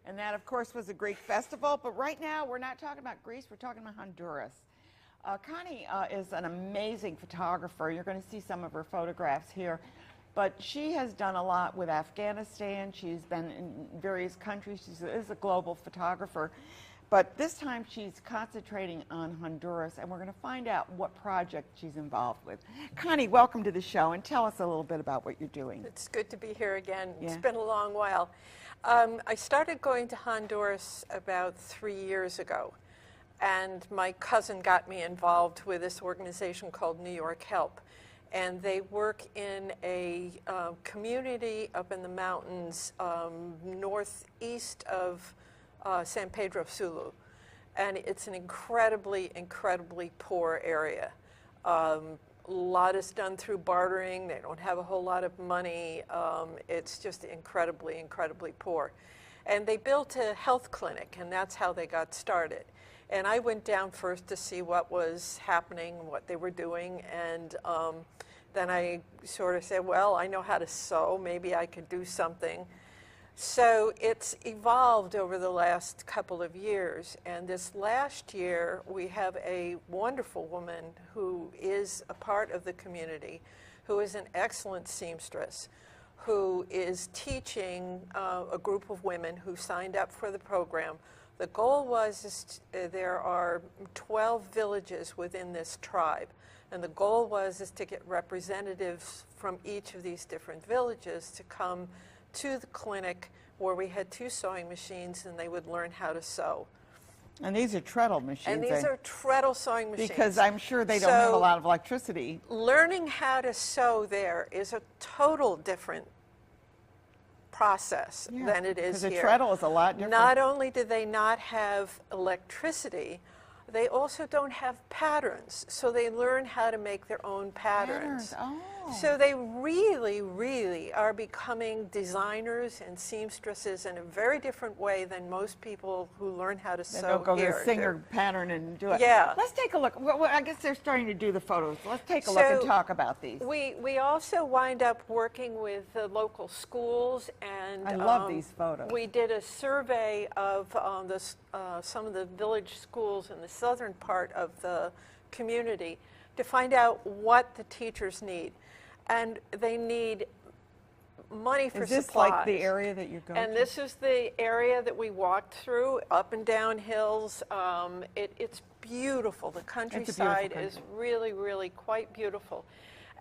And that, of course, was a Greek festival. But right now, we're not talking about Greece. We're talking about Honduras. Connie is an amazing photographer. You're going to see some of her photographs here. But she has done a lot with Afghanistan. She's been in various countries. She is a global photographer. But this time she's concentrating on Honduras, and we're going to find out what project she's involved with. Connie, welcome to the show, and tell us a little bit about what you're doing. It's good to be here again. Yeah. It's been a long while. I started going to Honduras about 3 years ago, and my cousin got me involved with this organization called New York Help. And they work in a community up in the mountains northeast of San Pedro Sulu, and it's an incredibly, incredibly poor area. A lot is done through bartering. They don't have a whole lot of money. It's just incredibly, incredibly poor. And they built a health clinic, and that's how they got started. And I went down first to see what was happening, what they were doing, and then I sort of said, well, I know how to sew. Maybe I could do something. So it's evolved over the last couple of years, and this last year we have a wonderful woman who is a part of the community, who is an excellent seamstress, who is teaching a group of women who signed up for the program. The goal was there are 12 villages within this tribe, and the goal was to get representatives from each of these different villages to come to the clinic where we had 2 sewing machines, and they would learn how to sew. And these are treadle machines. And these are treadle sewing machines. Because I'm sure they don't have a lot of electricity. Learning how to sew there is a total different process than it is here. Because a treadle is a lot different. Not only do they not have electricity, they also don't have patterns. So they learn how to make their own patterns. Oh. So they really, really are becoming designers and seamstresses in a very different way than most people who learn how to sew They'll go here. to a singer pattern and do it. Yeah. Let's take a look. Well, I guess they're starting to do the photos. Let's take a look and talk about these. We also wind up working with the local schools, and I love these photos. We did a survey of some of the village schools in the southern part of the community to find out what the teachers need. And they need money for supplies. Is this like the area that you're going And to? this is the area that we walked through, up and down hills. It's beautiful. The countryside is really, really quite beautiful.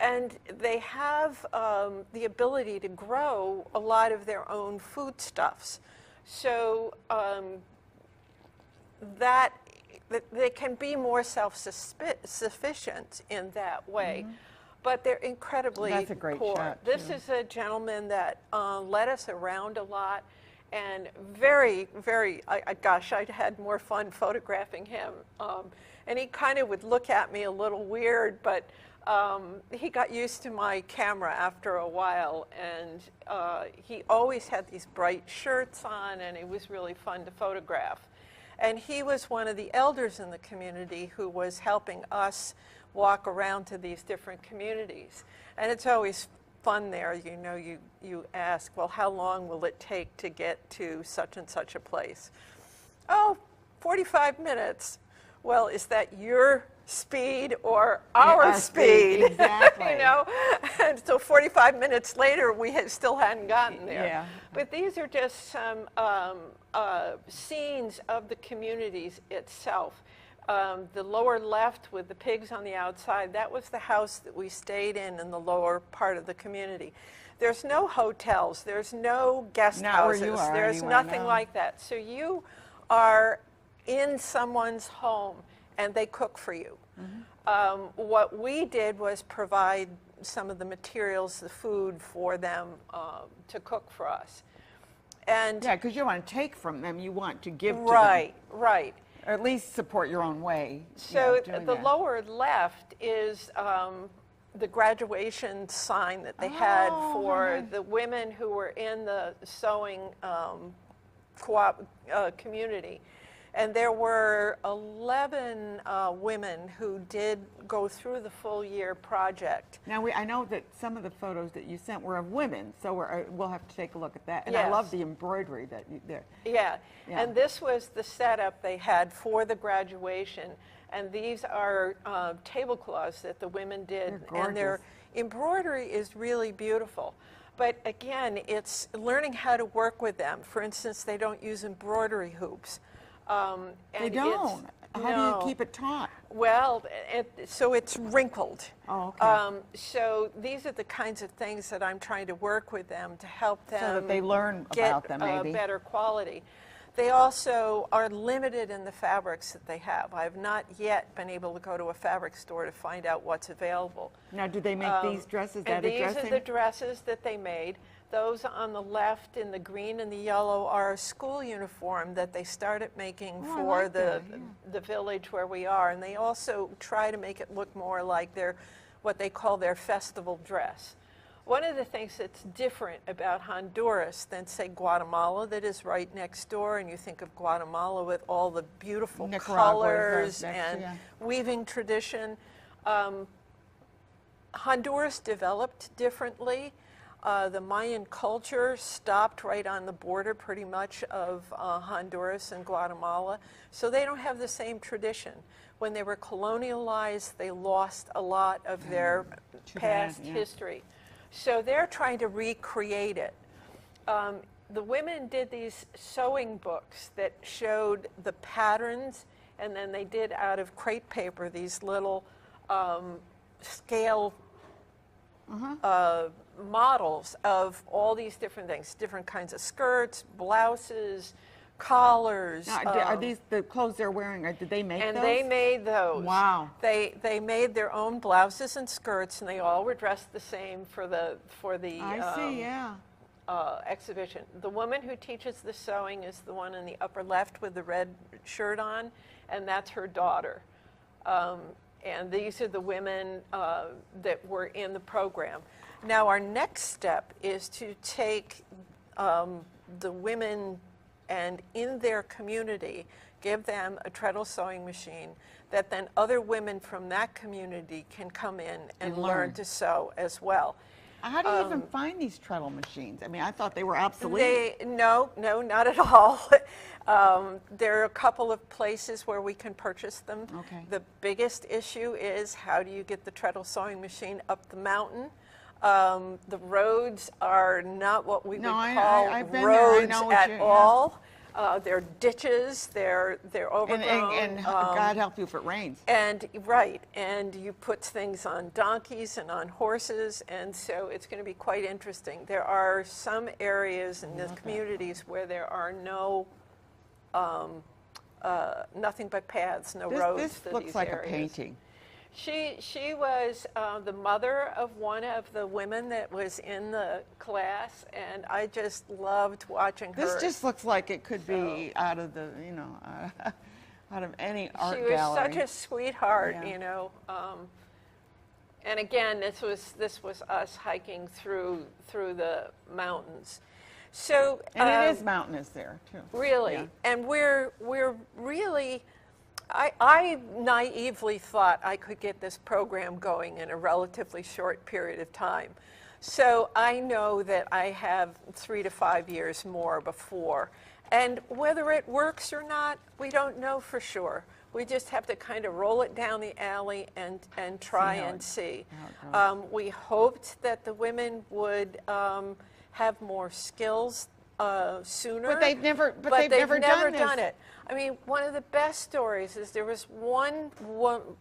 And they have the ability to grow a lot of their own foodstuffs. So that they can be more self-sufficient in that way. Mm-hmm. But they're incredibly That's a great poor. shot, This is a gentleman that led us around a lot, and very, very, gosh, I had more fun photographing him. And he kind of would look at me a little weird, but he got used to my camera after a while, and he always had these bright shirts on, and it was really fun to photograph. And he was one of the elders in the community who was helping us walk around to these different communities. And it's always fun there. You know, you ask, well, how long will it take to get to such and such a place? Oh, 45 minutes. Well, is that your speed or our speed? Exactly. You know, and so 45 minutes later, we still hadn't gotten there. Yeah. But these are just some scenes of the communities itself. The lower left with the pigs on the outside, that was the house that we stayed in the lower part of the community. There's no hotels, there's no guest houses, where you are there's anyway, nothing no. like that. So you are in someone's home and they cook for you. Mm-hmm. What we did was provide some of the materials, the food for them to cook for us. And yeah, because you don't want to take from them, you want to give to them. Right. Or at least support your own way. So the lower left is the graduation sign that they had for the women who were in the sewing co-op community. And there were 11 women who did go through the full year project. Now, I know that some of the photos that you sent were of women, so we'll have to take a look at that. And Yes. I love the embroidery that you there. Yeah. Yeah. And this was the setup they had for the graduation. And these are tablecloths that the women did. They're and their embroidery is really beautiful. But again, it's learning how to work with them. For instance, they don't use embroidery hoops. They don't. How do you keep it taut? Well, so it's wrinkled. Oh, okay. So these are the kinds of things that I'm trying to work with them to help them So that they learn get about them, maybe. better quality. They also are limited in the fabrics that they have. I have not yet been able to go to a fabric store to find out what's available. Now, do they make these dresses? And these are the dresses that they made. Those on the left in the green and the yellow are a school uniform that they started making for the village where we are. And they also try to make it look more like what they call their festival dress. One of the things that's different about Honduras than, say, Guatemala, that is right next door, and you think of Guatemala with all the beautiful colors and weaving tradition. Honduras developed differently. The Mayan culture stopped right on the border pretty much of Honduras and Guatemala, so they don't have the same tradition. When they were colonialized, they lost a lot of their past history. So they're trying to recreate it. The women did these sewing books that showed the patterns, and then they did out of crepe paper these little scale models of all these different things, different kinds of skirts, blouses, collars. Now, are these the clothes they're wearing? Did they make those? And they made those. Wow. They made their own blouses and skirts, and they all were dressed the same for the exhibition. The woman who teaches the sewing is the one in the upper left with the red shirt on, and that's her daughter. And these are the women that were in the program. Now our next step is to take the women and in their community give them a treadle sewing machine that then other women from that community can come in and learn to sew as well. How do you even find these treadle machines? I mean, I thought they were obsolete. No, not at all. There are a couple of places where we can purchase them. Okay. The biggest issue is how do you get the treadle sewing machine up the mountain? The roads are not what we would call roads at all. They're ditches, they're overgrown. And God help you if it rains. And you put things on donkeys and on horses, and so it's going to be quite interesting. There are some areas in the communities where there are nothing but paths, no roads This to looks these like areas. a painting. She was the mother of one of the women that was in the class, and I just loved watching her. This just looks like it could be out of the, out of any art gallery. She was such a sweetheart, and again, this was us hiking through the mountains. So and it is mountainous there too. Really, and we're really. I naively thought I could get this program going in a relatively short period of time. So I know that I have 3 to 5 years more before. And whether it works or not, we don't know for sure. We just have to kind of roll it down the alley and try and see. We hoped that the women would have more skills sooner. But they've never done it. I mean, one of the best stories is there was one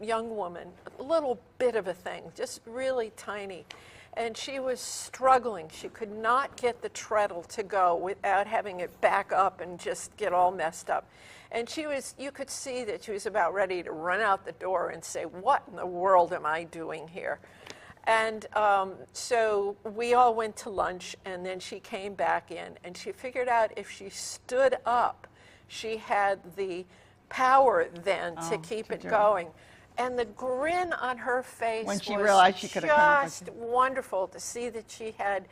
young woman, a little bit of a thing, just really tiny, and she was struggling. She could not get the treadle to go without having it back up and just get all messed up. And you could see that she was about ready to run out the door and say, what in the world am I doing here? And so we all went to lunch, and then she came back in, and she figured out if she stood up, she had the power then to keep it going. And the grin on her face when she was realized she could just wonderful to see that she had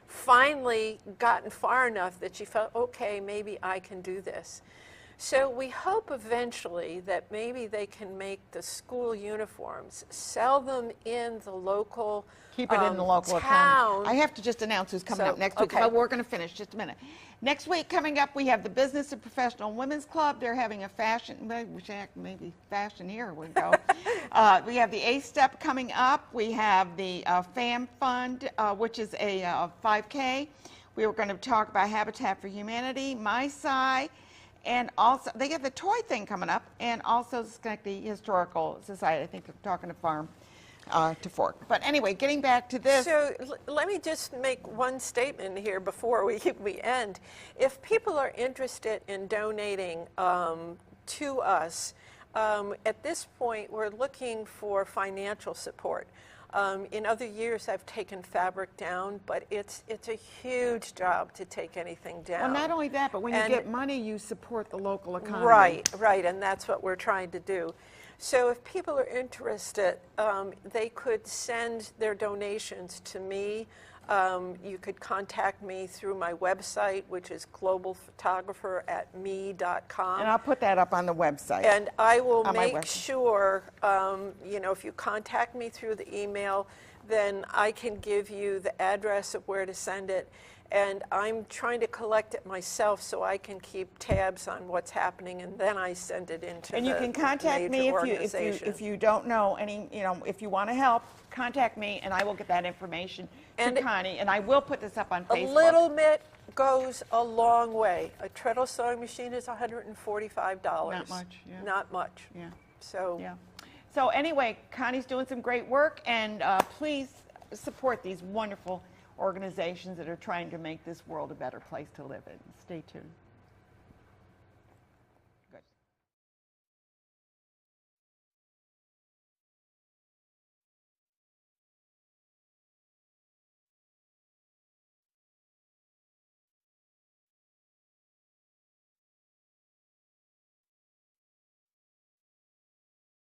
finally gotten far enough that she felt, okay, maybe I can do this. So we hope eventually that maybe they can make the school uniforms, sell them in the local Keep it in the local town. economy. I have to just announce who's coming So, up next week, okay. but we're going to finish just a minute. Next week coming up, we have the Business of Professional Women's Club. They're having a fashion, maybe fashion here we go. We have the A-Step coming up. We have the FAM Fund, which is a 5K. We were going to talk about Habitat for Humanity, MySci, and also they have the toy thing coming up, and also Schenectady Historical Society. I think they're talking to Farm to Fork. But anyway, getting back to this. So let me just make one statement here before we end. If people are interested in donating to us, at this point we're looking for financial support. In other years I've taken fabric down, but it's a huge job to take anything down. Well, not only that, but when you get money, you support the local economy. Right, and that's what we're trying to do. So if people are interested, they could send their donations to me. You could contact me through my website, which is globalphotographer@me.com. And I'll put that up on the website. And I will make sure, if you contact me through the email, then I can give you the address of where to send it. And I'm trying to collect it myself so I can keep tabs on what's happening, and then I send it into and you can contact me if you don't know any, if you want to help, contact me and I will get that information to Connie, and I will put this up on Facebook. A little bit goes a long way. A treadle sewing machine is $145. Not much, yeah. Not much. Yeah. So, yeah. So anyway, Connie's doing some great work, and please support these wonderful organizations that are trying to make this world a better place to live in. Stay tuned.